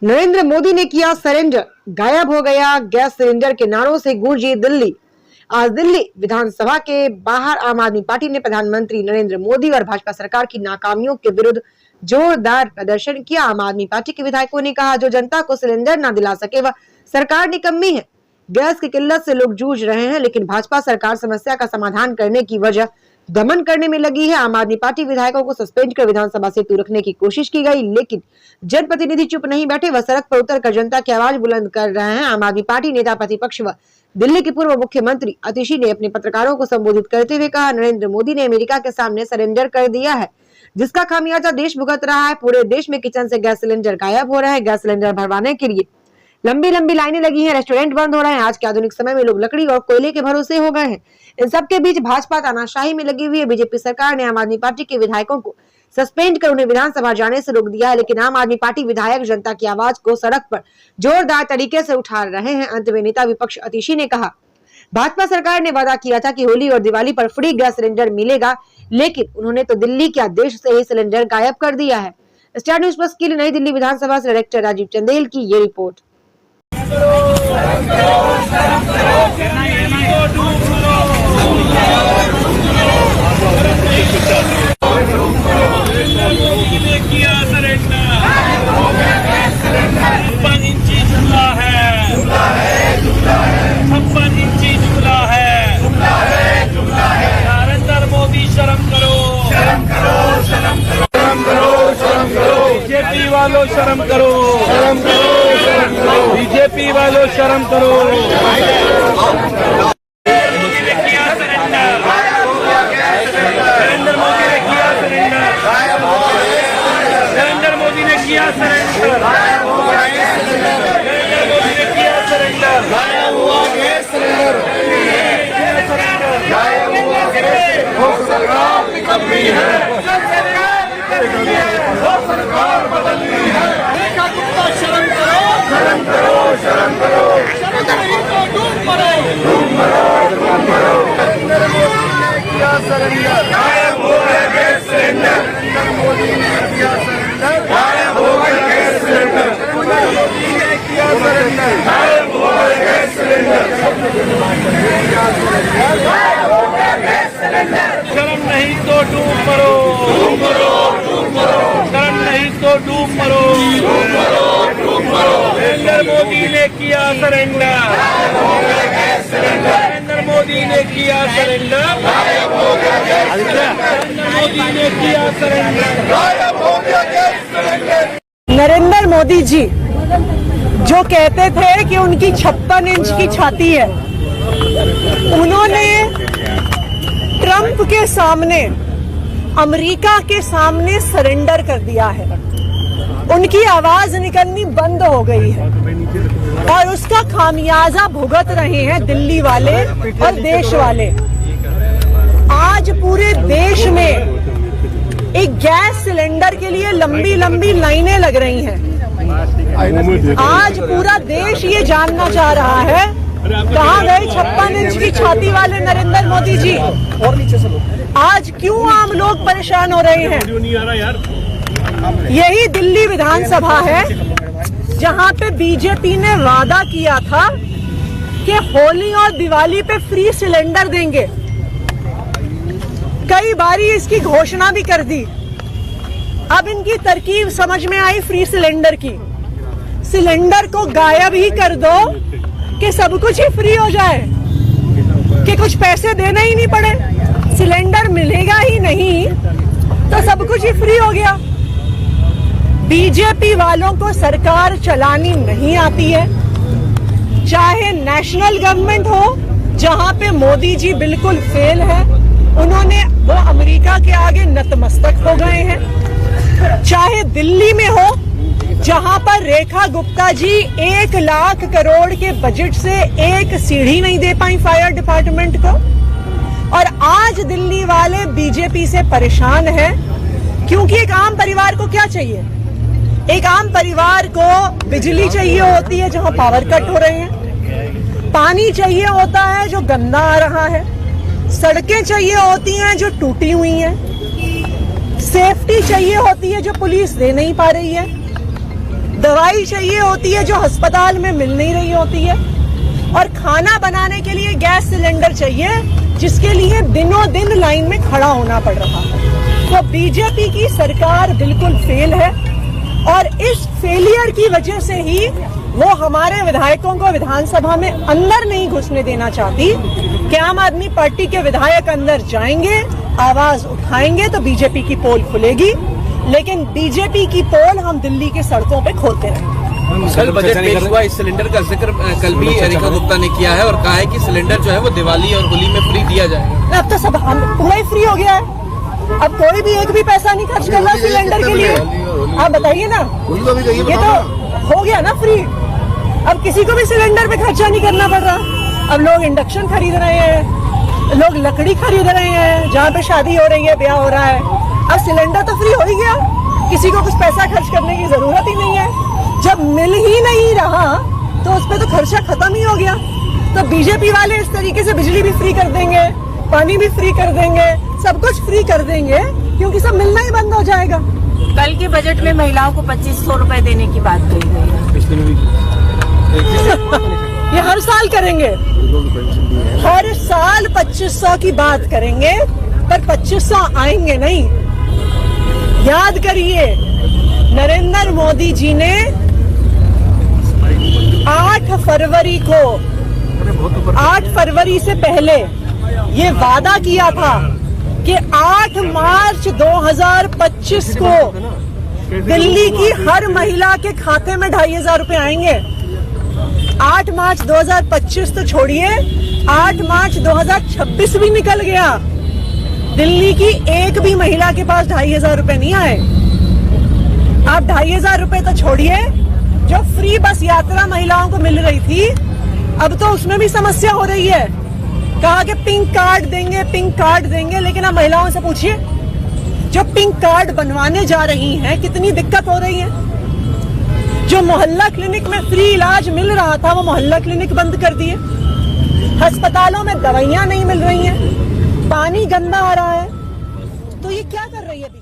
नरेंद्र मोदी ने किया सरेंडर, गायब हो गया गैस सिलेंडर के नारों से गूंजी दिल्ली। आज दिल्ली विधानसभा के बाहर आम आदमी पार्टी ने प्रधानमंत्री नरेंद्र मोदी और भाजपा सरकार की नाकामियों के विरुद्ध जोरदार प्रदर्शन किया। आम आदमी पार्टी के विधायकों ने कहा, जो जनता को सिलेंडर न दिला सके वह सरकार निकम्मी है। गैस की किल्लत से लोग जूझ रहे हैं, लेकिन भाजपा सरकार समस्या का समाधान करने की वजह दमन करने में लगी है। आम आदमी पार्टी विधायकों को सस्पेंड कर विधानसभा से दूर रखने की कोशिश की गई, लेकिन जनप्रतिनिधि चुप नहीं बैठे। वह सड़क पर उतरकर जनता की आवाज बुलंद कर रहे हैं। आम आदमी पार्टी नेता प्रतिपक्ष व दिल्ली के पूर्व मुख्यमंत्री अतिशी ने अपने पत्रकारों को संबोधित करते हुए कहा, नरेंद्र मोदी ने अमेरिका के सामने सरेंडर कर दिया है, जिसका खामियाजा देश भुगत रहा है। पूरे देश में किचन से गैस सिलेंडर गायब हो रहे हैं। गैस सिलेंडर भरवाने के लिए लंबी लंबी लाइनें लगी हैं, रेस्टोरेंट बंद हो रहे हैं। आज के आधुनिक समय में लोग लकड़ी और कोयले के भरोसे हो गए हैं। इन सबके बीच भाजपा तानाशाही में लगी हुई है। बीजेपी सरकार ने आम आदमी पार्टी के विधायकों को सस्पेंड कर उन्हें विधानसभा जाने से रोक दिया है, लेकिन आम आदमी पार्टी विधायक जनता की आवाज को सड़क पर जोरदार तरीके से उठा रहे हैं। अंत में नेता विपक्ष अतिशी ने कहा, भाजपा सरकार ने वादा किया था कि होली और दिवाली पर फ्री गैस सिलेंडर मिलेगा, लेकिन उन्होंने तो दिल्ली के आदेश से ही सिलेंडर गायब कर दिया है। स्टार न्यूज़ प्लस के लिए नई दिल्ली विधानसभा से डायरेक्टर राजीव चंदेल की ये रिपोर्ट। नरेंद्र मोदी शर्म करो, शर्म करो, शर्म करो, शर्म करो, शर्म करो। बीजेपी वालों शर्म करो, शर्म करो, शर्म करो। बीजेपी वालों शर्म करो। मोदी ने किया सरेंडर, नरेंद्र मोदी ने किया सरेंडर, नरेंद्र मोदी ने किया सरेंडर, नरेंद्र मोदी ने किया सरेंडर। गायब हुआ गैस सिलेंडर, गायब हुआ गैस। वो सरकार निकम्मी है, वो सरकार बदलनी है। शर्म करो, शर्म करो, शर्म करो। शर्म नहीं तो डूब मरो, डूब मरो, डूब मरो। नरेंद्र मोदी ने किया सरेंडर, गायब हो गया गैस सिलेंडर। नरेंद्र मोदी ने किया सरेंडर, गायब हो गया गैस सिलेंडर। मोदी ने किया सरेंडर, गायब हो गया गैस सिलेंडर। गायब हो गया गैस सिलेंडर। शर्म नहीं तो डूब मरो, डूब मरो, डूब मरो। शर्म नहीं तो डूब मरो, डूब मरो, डूब मरो। नरेंद्र मोदी ने किया सरेंडर, गायब हो गया गैस सिलेंडर। नरेंद्र मोदी ने किया सरेंडर, गायब हो गया गैस सिलेंडर। नरेंद्र मोदी ने किया सरेंडर, गायब हो गया गैस सिलेंडर। नरेंद्र मोदी जी जो कहते थे कि उनकी 56 इंच की छाती है, उन्होंने ट्रंप के सामने, अमेरिका के सामने सरेंडर कर दिया है। उनकी आवाज निकलनी बंद हो गई है और उसका खामियाजा भुगत रहे हैं दिल्ली वाले और देश वाले। आज पूरे देश में एक गैस सिलेंडर के लिए लंबी लंबी लाइनें लग रही हैं। आज पूरा देश ये जानना चाह रहा है, कहाँ गए 56 इंच की छाती वाले नरेंद्र मोदी जी? आज क्यों आम लोग परेशान हो रहे हैं? यही दिल्ली विधानसभा है जहां पे बीजेपी ने वादा किया था कि होली और दिवाली पे फ्री सिलेंडर देंगे। कई बारी इसकी घोषणा भी कर दी। अब इनकी तरकीब समझ में आई फ्री सिलेंडर की। सिलेंडर को गायब ही कर दो कि सब कुछ ही फ्री हो जाए, कि कुछ पैसे देने ही नहीं पड़े, सिलेंडर मिलेगा ही नहीं तो सब कुछ ही फ्री हो गया। बीजेपी वालों को सरकार चलानी नहीं आती है, चाहे नेशनल गवर्नमेंट हो जहां पे मोदी जी बिल्कुल फेल है, उन्होंने वो अमेरिका के आगे नतमस्तक हो गए हैं, चाहे दिल्ली में हो जहां पर रेखा गुप्ता जी 1 लाख करोड़ के बजट से एक सीढ़ी नहीं दे पाई फायर डिपार्टमेंट को, और आज दिल्ली वाले बीजेपी से परेशान हैं क्योंकि एक आम परिवार को क्या चाहिए? एक आम परिवार को बिजली चाहिए होती है जहां पावर कट हो रहे हैं, पानी चाहिए होता है जो गंदा आ रहा है, सड़कें चाहिए होती हैं जो टूटी हुई हैं, सेफ्टी चाहिए होती है जो पुलिस दे नहीं पा रही है, दवाई चाहिए होती है जो अस्पताल में मिल नहीं रही होती है, और खाना बनाने के लिए गैस सिलेंडर चाहिए जिसके लिए दिनों दिन लाइन में खड़ा होना पड़ रहा है। तो बीजेपी की सरकार बिल्कुल फेल है, और इस फेलियर की वजह से ही वो हमारे विधायकों को विधानसभा में अंदर नहीं घुसने देना चाहती कि आम आदमी पार्टी के विधायक अंदर जाएंगे, आवाज उठाएंगे तो बीजेपी की पोल खुलेगी, लेकिन बीजेपी की पोल हम दिल्ली के सड़कों पे खोलते रहेंगे। कल बजट पेश हुआ, इस सिलेंडर का जिक्र कल भी रेखा गुप्ता ने किया है और कहा है कि सिलेंडर जो है वो दिवाली और होली में फ्री दिया जाएगा। अब तो सब हम पूरा ही फ्री हो गया है, अब कोई भी एक भी पैसा नहीं खर्च कर रहा सिलेंडर के लिए। आप बताइए ना, ये तो हो गया ना फ्री। अब किसी को भी सिलेंडर पे खर्चा नहीं करना पड़ रहा। अब लोग इंडक्शन खरीद रहे हैं, लोग लकड़ी खरीद रहे हैं, जहाँ पे शादी हो रही है, ब्याह हो रहा है, अब सिलेंडर तो फ्री हो ही गया, किसी को कुछ पैसा खर्च करने की जरूरत ही नहीं है। जब मिल ही नहीं रहा तो उस पर तो खर्चा खत्म ही हो गया। तो बीजेपी वाले इस तरीके से बिजली भी फ्री कर देंगे, पानी भी फ्री कर देंगे, सब कुछ फ्री कर देंगे, क्योंकि सब मिलना ही बंद हो जाएगा। कल के बजट में महिलाओं को 2500 रुपए देने की बात कही गई है। ये हर साल करेंगे, हर साल 2500 की बात करेंगे, पर 2500 आएंगे नहीं। याद करिए, नरेंद्र मोदी जी ने 8 फरवरी को, 8 फरवरी से पहले ये वादा किया था कि 8 मार्च 2025 को दिल्ली की हर महिला के खाते में 2500 रुपए आएंगे। 8 मार्च 2025 तो छोड़िए, 8 मार्च 2026 भी निकल गया, दिल्ली की एक भी महिला के पास 2500 रुपए नहीं आए। आप 2500 रुपए तो छोड़िए, जो फ्री बस यात्रा महिलाओं को मिल रही थी, अब तो उसमें भी समस्या हो रही है। कहा कि पिंक कार्ड देंगे, पिंक कार्ड देंगे, लेकिन आप महिलाओं से पूछिए, जो पिंक कार्ड बनवाने जा रही हैं कितनी दिक्कत हो रही है। जो मोहल्ला क्लिनिक में फ्री इलाज मिल रहा था, वो मोहल्ला क्लिनिक बंद कर दिए। अस्पतालों में दवाइयां नहीं मिल रही हैं, पानी गंदा आ रहा है। तो ये क्या कर रही है?